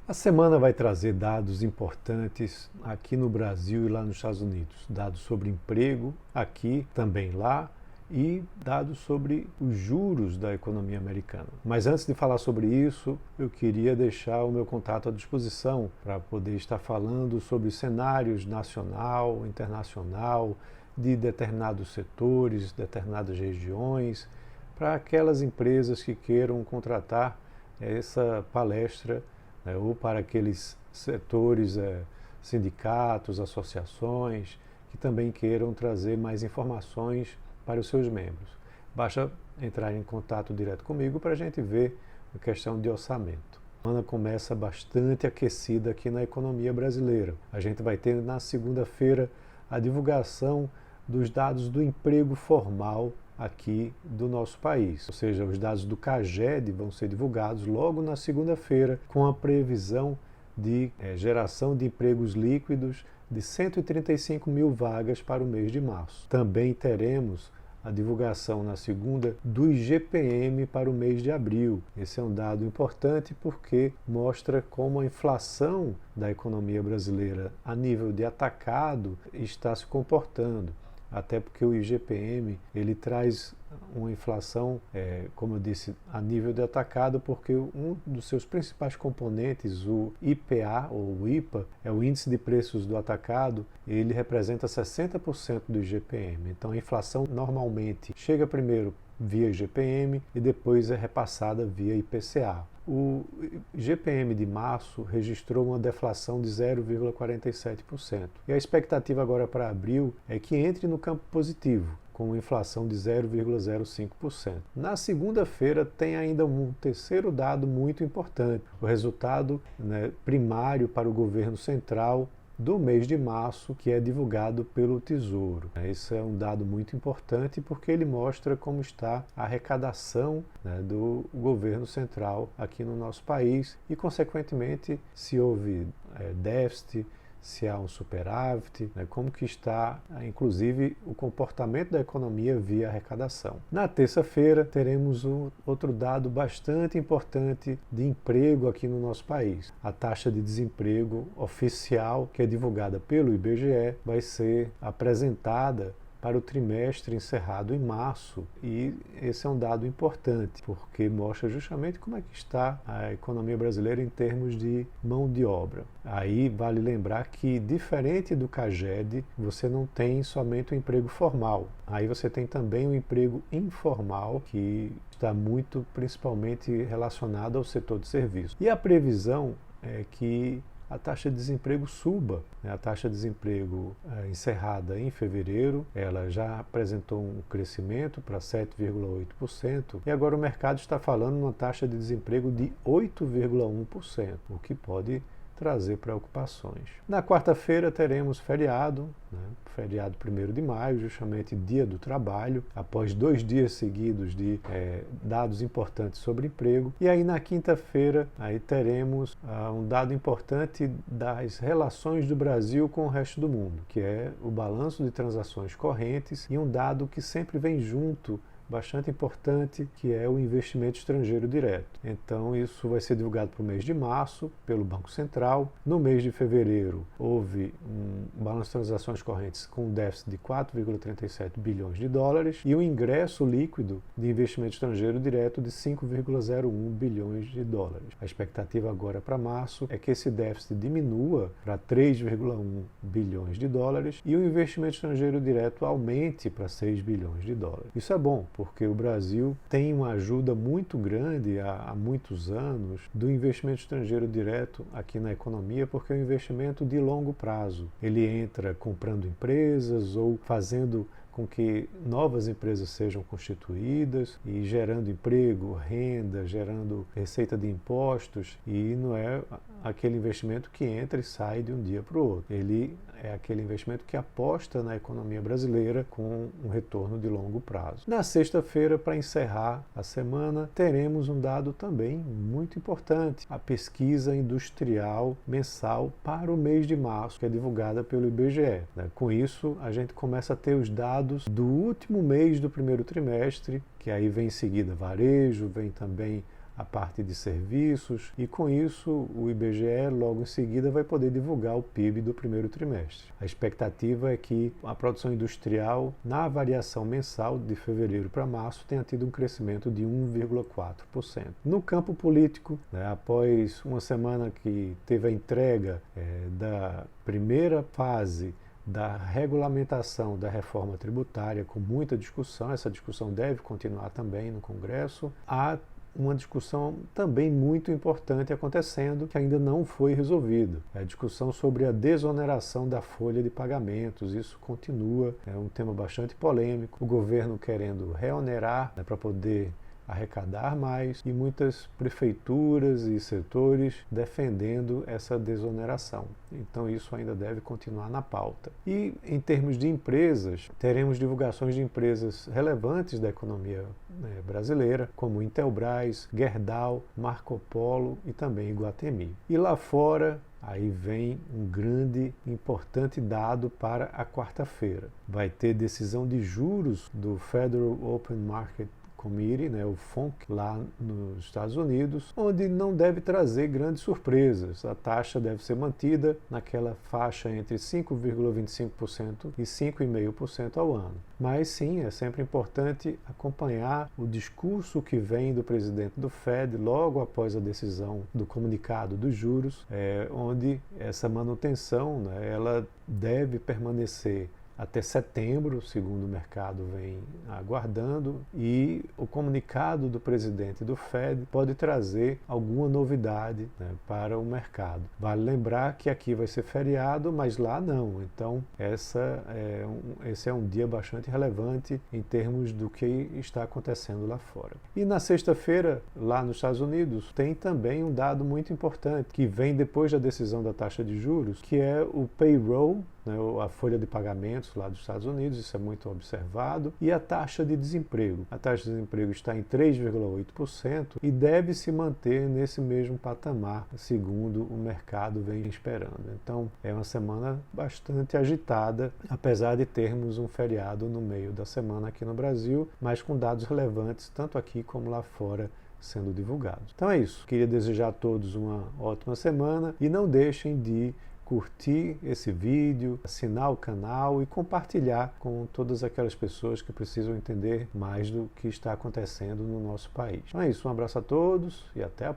A semana vai trazer dados importantes aqui no Brasil e lá nos Estados Unidos. Dados sobre emprego aqui, também lá, e dados sobre os juros da economia americana. Mas antes de falar sobre isso, eu queria deixar o meu contato à disposição para poder estar falando sobre cenários nacional, internacional, de determinados setores, determinadas regiões, para aquelas empresas que queiram contratar essa palestra, ou para aqueles setores, sindicatos, associações, que também queiram trazer mais informações para os seus membros. Basta entrar em contato direto comigo para a gente ver a questão de orçamento. A semana começa bastante aquecida aqui na economia brasileira. A gente vai ter na segunda-feira a divulgação dos dados do emprego formal aqui do nosso país. Ou seja, os dados do CAGED vão ser divulgados logo na segunda-feira, com a previsão de geração de empregos líquidos de 135 mil vagas para o mês de março. Também teremos a divulgação na segunda do IGPM para o mês de abril. Esse é um dado importante porque mostra como a inflação da economia brasileira a nível de atacado está se comportando. Até porque o IGPM ele traz uma inflação, como eu disse, a nível de atacado, porque um dos seus principais componentes, o IPA ou o IPA, é o índice de preços do atacado, ele representa 60% do IGPM. Então a inflação normalmente chega primeiro via IGPM e depois é repassada via IPCA. O IGPM de março registrou uma deflação de 0,47%. E a expectativa agora para abril é que entre no campo positivo, com uma inflação de 0,05%. Na segunda-feira tem ainda um terceiro dado muito importante, o resultado primário para o governo central do mês de março, que é divulgado pelo Tesouro. Esse é um dado muito importante porque ele mostra como está a arrecadação do governo central aqui no nosso país e, consequentemente, se houve déficit, se há um superávit, como que está, inclusive, o comportamento da economia via arrecadação. Na terça-feira, teremos outro dado bastante importante de emprego aqui no nosso país. A taxa de desemprego oficial, que é divulgada pelo IBGE, vai ser apresentada para o trimestre encerrado em março, e esse é um dado importante, porque mostra justamente como é que está a economia brasileira em termos de mão de obra. Aí vale lembrar que, diferente do CAGED, você não tem somente o emprego formal, aí você tem também o emprego informal, que está muito principalmente relacionado ao setor de serviços. E a previsão é que a taxa de desemprego suba. A taxa de desemprego encerrada em fevereiro, ela já apresentou um crescimento para 7,8%, e agora o mercado está falando numa taxa de desemprego de 8,1%, o que pode trazer preocupações. Na quarta-feira teremos feriado, feriado 1º de maio, justamente Dia do Trabalho, após 2 dias seguidos de dados importantes sobre emprego. E aí na quinta-feira aí teremos um dado importante das relações do Brasil com o resto do mundo, que é o balanço de transações correntes, e um dado que sempre vem junto, bastante importante, que é o investimento estrangeiro direto. Então isso vai ser divulgado para o mês de março pelo Banco Central. No mês de fevereiro houve um balanço de transações correntes com um déficit de 4,37 bilhões de dólares e um ingresso líquido de investimento estrangeiro direto de 5,01 bilhões de dólares. A expectativa agora para março é que esse déficit diminua para 3,1 bilhões de dólares e o investimento estrangeiro direto aumente para 6 bilhões de dólares. Isso é bom, porque o Brasil tem uma ajuda muito grande há muitos anos do investimento estrangeiro direto aqui na economia, porque é um investimento de longo prazo. Ele entra comprando empresas ou fazendo com que novas empresas sejam constituídas e gerando emprego, renda, gerando receita de impostos, e não é aquele investimento que entra e sai de um dia para o outro. Ele é aquele investimento que aposta na economia brasileira com um retorno de longo prazo. Na sexta-feira, para encerrar a semana, teremos um dado também muito importante, a pesquisa industrial mensal para o mês de março, que é divulgada pelo IBGE. Com isso, a gente começa a ter os dados do último mês do primeiro trimestre, que aí vem em seguida varejo, vem também a parte de serviços, e com isso o IBGE logo em seguida vai poder divulgar o PIB do primeiro trimestre. A expectativa é que a produção industrial, na variação mensal de fevereiro para março, tenha tido um crescimento de 1,4%. No campo político, após uma semana que teve a entrega da primeira fase da regulamentação da reforma tributária, com muita discussão, essa discussão deve continuar também no Congresso, há uma discussão também muito importante acontecendo que ainda não foi resolvida. É a discussão sobre a desoneração da folha de pagamentos. Isso continua, é um tema bastante polêmico. O governo querendo reonerar para poder arrecadar mais e muitas prefeituras e setores defendendo essa desoneração. Então isso ainda deve continuar na pauta. E em termos de empresas, teremos divulgações de empresas relevantes da economia brasileira, como Intelbras, Gerdau, Marco Polo e também Iguatemi. E lá fora, aí vem um grande, importante dado para a quarta-feira. Vai ter decisão de juros do Federal Open Market Committee, o FONC, lá nos Estados Unidos, onde não deve trazer grandes surpresas. A taxa deve ser mantida naquela faixa entre 5,25% e 5,5% ao ano. Mas sim, é sempre importante acompanhar o discurso que vem do presidente do Fed logo após a decisão do comunicado dos juros, onde essa manutenção ela deve permanecer até setembro, segundo o mercado vem aguardando, e o comunicado do presidente do Fed pode trazer alguma novidade para o mercado. Vale lembrar que aqui vai ser feriado, mas lá não. Então, esse é um dia bastante relevante em termos do que está acontecendo lá fora. E na sexta-feira, lá nos Estados Unidos, tem também um dado muito importante, que vem depois da decisão da taxa de juros, que é o payroll, a folha de pagamentos lá dos Estados Unidos, isso é muito observado, e a taxa de desemprego. A taxa de desemprego está em 3,8% e deve se manter nesse mesmo patamar, segundo o mercado vem esperando. Então, é uma semana bastante agitada, apesar de termos um feriado no meio da semana aqui no Brasil, mas com dados relevantes, tanto aqui como lá fora, sendo divulgados. Então é isso. Queria desejar a todos uma ótima semana e não deixem de curtir esse vídeo, assinar o canal e compartilhar com todas aquelas pessoas que precisam entender mais do que está acontecendo no nosso país. Então é isso, um abraço a todos e até a próxima.